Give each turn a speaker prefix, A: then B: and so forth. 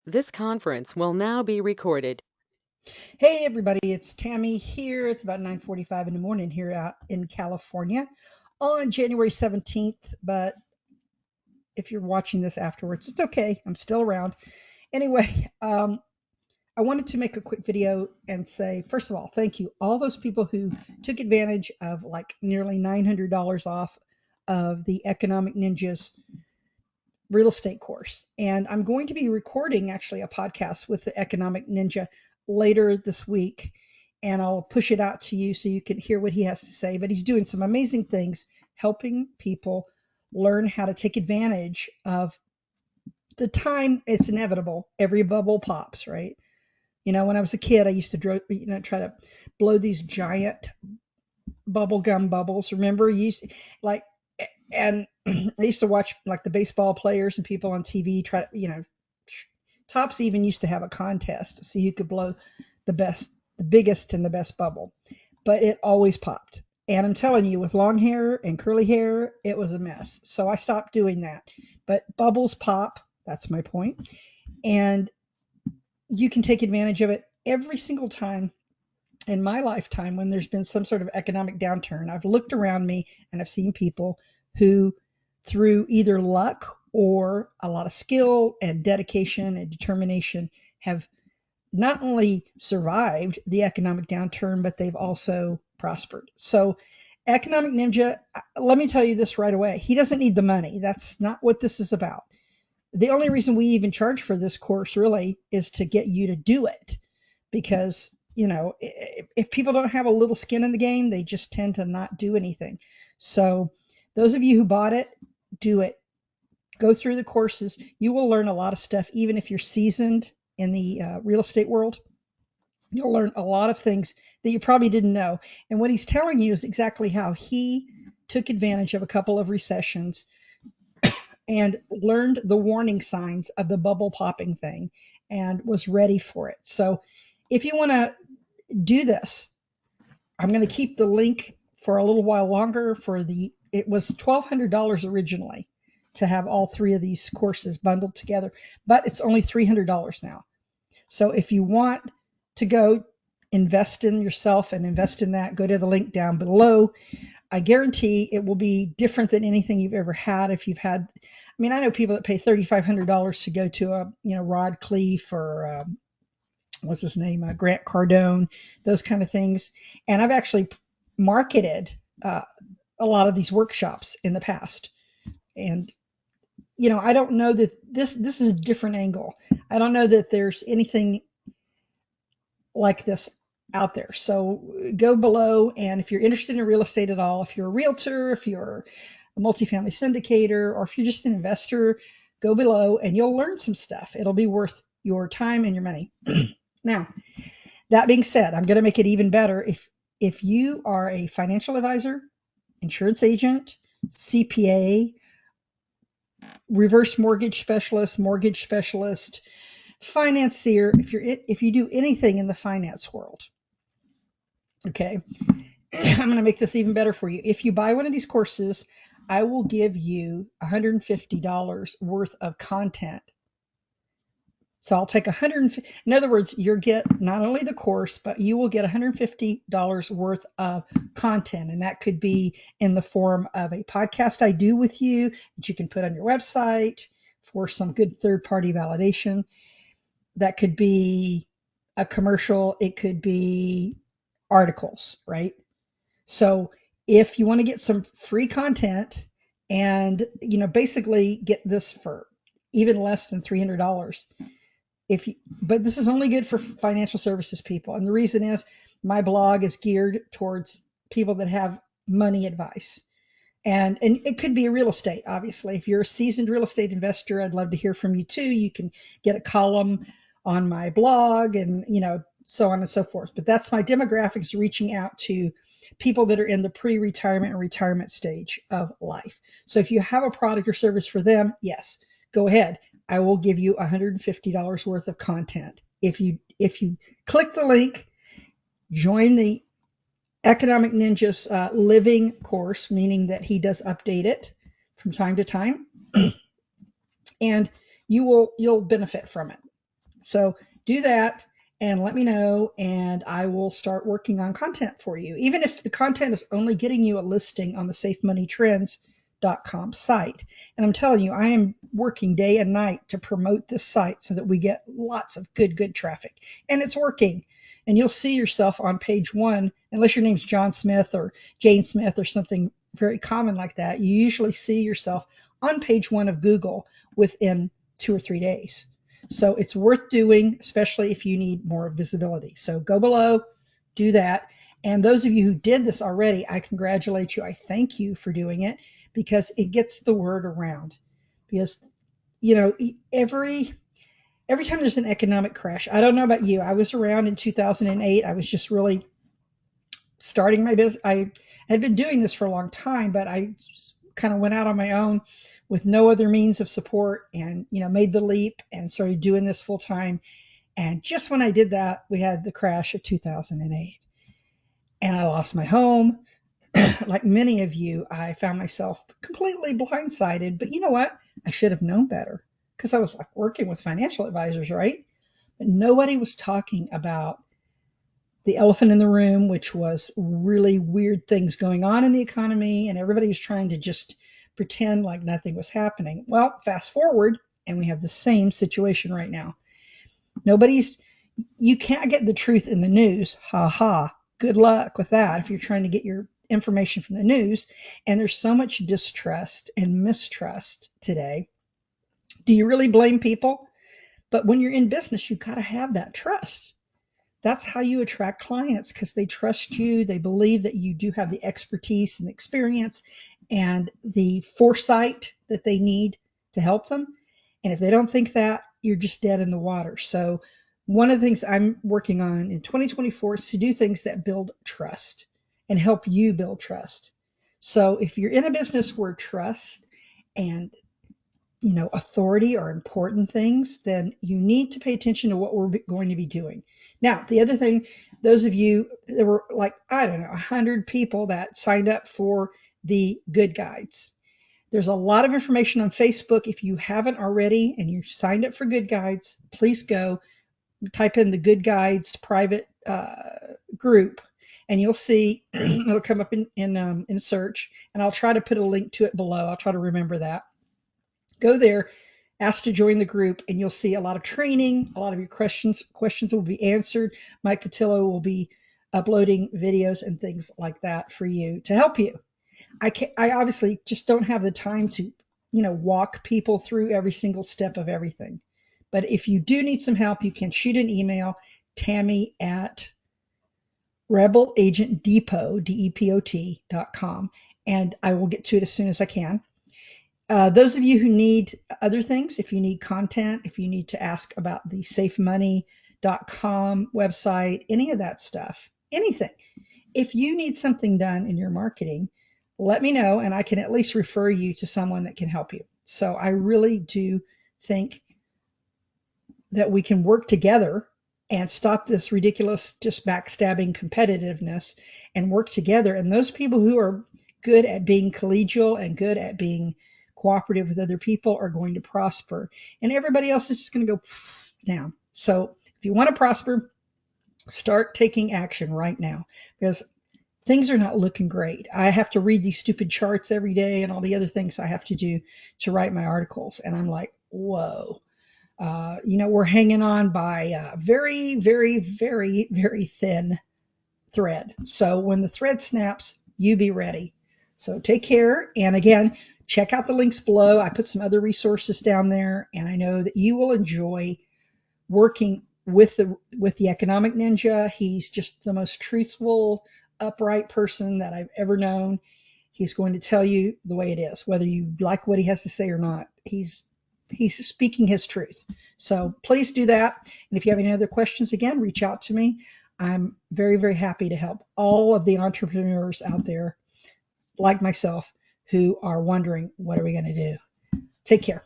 A: This conference will now be recorded.
B: Hey everybody, it's Tammy here. It's about 9:45 in the morning here out in California on January 17th, but if you're watching this afterwards, it's okay. I'm still around. Anyway, I wanted to make a quick video and say, first of all, thank you. All those people who took advantage of like nearly $900 off of the Economic Ninjas real estate course. And I'm going to be recording actually a podcast with the Economic Ninja later this week. And I'll push it out to you so you can hear what he has to say. But he's doing some amazing things helping people learn how to take advantage of the time it's inevitable. Every bubble pops, right? When I was a kid, I used to try to blow these giant bubble gum bubbles. Remember, like and I used to watch like the baseball players and people on TV try to. Tops even used to have a contest to see who could blow the biggest and the best bubble, but it always popped. And I'm telling you, with long hair and curly hair, it was a mess. So I stopped doing that. But bubbles pop. That's my point. And you can take advantage of it every single time in my lifetime when there's been some sort of economic downturn. I've looked around me and I've seen people who, through either luck or a lot of skill and dedication and determination, have not only survived the economic downturn, but they've also prospered. So, Economic Ninja, let me tell you this right away. He doesn't need the money. That's not what this is about. The only reason we even charge for this course really is to get you to do it because if people don't have a little skin in the game, they just tend to not do anything. So those of you who bought it, do it. Go through the courses. You will learn a lot of stuff. Even if you're seasoned in the real estate world, you'll learn a lot of things that you probably didn't know. And what he's telling you is exactly how he took advantage of a couple of recessions and learned the warning signs of the bubble popping thing and was ready for it. So if you want to do this, I'm going to keep the link for a little while longer it was $1,200 originally to have all three of these courses bundled together, but it's only $300 now. So if you want to go invest in yourself and invest in that, go to the link down below. I guarantee it will be different than anything you've ever had. I know people that pay $3,500 to go to Rod Cleef or what's his name, Grant Cardone, those kind of things. And I've actually marketed a lot of these workshops in the past. And I don't know that this is a different angle. I don't know that there's anything like this out there. So go below, and if you're interested in real estate at all, if you're a realtor, if you're a multifamily syndicator, or if you're just an investor, go below and you'll learn some stuff. It'll be worth your time and your money. Now, that being said, I'm going to make it even better. If you are a financial advisor, insurance agent, CPA, reverse mortgage specialist, financier, if you do anything in the finance world, okay, I'm going to make this even better for you. If you buy one of these courses, I will give you $150 worth of content. So I'll take 150. In other words, you'll get not only the course, but you will get $150 worth of content. And that could be in the form of a podcast I do with you that you can put on your website for some good third-party validation. That could be a commercial. It could be articles, right? So if you want to get some free content and, basically get this for even less than $300, but this is only good for financial services people. And the reason is my blog is geared towards people that have money advice. And it could be real estate, obviously. If you're a seasoned real estate investor, I'd love to hear from you too. You can get a column on my blog and, so on and so forth. But that's my demographics, reaching out to people that are in the pre-retirement and retirement stage of life. So if you have a product or service for them, yes, go ahead. I will give you $150 worth of content. If you click the link, join the Economic Ninja's living course, meaning that he does update it from time to time, and you'll benefit from it. So do that and let me know, and I will start working on content for you. Even if the content is only getting you a listing on the safemoneytrends.com site. And I'm telling you, I am working day and night to promote this site so that we get lots of good traffic. And it's working. And you'll see yourself on page one, unless your name's John Smith or Jane Smith or something very common like that. You usually see yourself on page one of Google within 2 or 3 days. So it's worth doing, especially if you need more visibility. So go below, do that. And those of you who did this already, I congratulate you. I thank you for doing it because it gets the word around. Because, you know, every time there's an economic crash, I don't know about you. I was around in 2008. I was just really starting my business. I had been doing this for a long time, but I kind of went out on my own with no other means of support and, made the leap and started doing this full time. And just when I did that, we had the crash of 2008 and I lost my home. Like many of you, I found myself completely blindsided, but you know what? I should have known better because I was like working with financial advisors, right? But nobody was talking about the elephant in the room, which was really weird things going on in the economy, and everybody was trying to just pretend like nothing was happening. Well, fast forward, and we have the same situation right now. You can't get the truth in the news. Ha ha. Good luck with that if you're trying to get your information from the news. And there's so much distrust and mistrust today. Do you really blame people? But when you're in business, you've got to have that trust. That's how you attract clients because they trust you. They believe that you do have the expertise and experience and the foresight that they need to help them. And if they don't think that, you're just dead in the water. So one of the things I'm working on in 2024 is to do things that build trust and help you build trust. So if you're in a business where trust and authority are important things, then you need to pay attention to what we're going to be doing. Now, the other thing, those of you, there were like, I don't know, 100 people that signed up for the good guides. There's a lot of information on Facebook. If you haven't already and you've signed up for good guides, please go type in the good guides private group and you'll see it'll come up in search, and I'll try to put a link to it below. I'll try to remember that. Go there, ask to join the group, and you'll see a lot of training. A lot of your questions will be answered. Mike Patillo will be uploading videos and things like that for you to help you. I obviously just don't have the time to, walk people through every single step of everything. But if you do need some help, you can shoot an email, Tammy at rebelagentdepot.com, and I will get to it as soon as I can. Those of you who need other things, if you need content, if you need to ask about the safemoney.com website, any of that stuff, anything, if you need something done in your marketing, let me know and I can at least refer you to someone that can help you. So I really do think that we can work together and stop this ridiculous just backstabbing competitiveness and work together. And those people who are good at being collegial and good at being cooperative with other people are going to prosper, and everybody else is just going to go down. So if you want to prosper, start taking action right now because things are not looking great. I have to read these stupid charts every day and all the other things I have to do to write my articles, and I'm like, whoa. We're hanging on by a very, very, very, very thin thread. So when the thread snaps, you be ready. So take care. And again, check out the links below. I put some other resources down there, and I know that you will enjoy working with the Economic Ninja. He's just the most truthful, upright person that I've ever known. He's going to tell you the way it is, whether you like what he has to say or not. He's speaking his truth. So please do that. And if you have any other questions, again, reach out to me. I'm very, very happy to help all of the entrepreneurs out there like myself who are wondering, what are we going to do? Take care.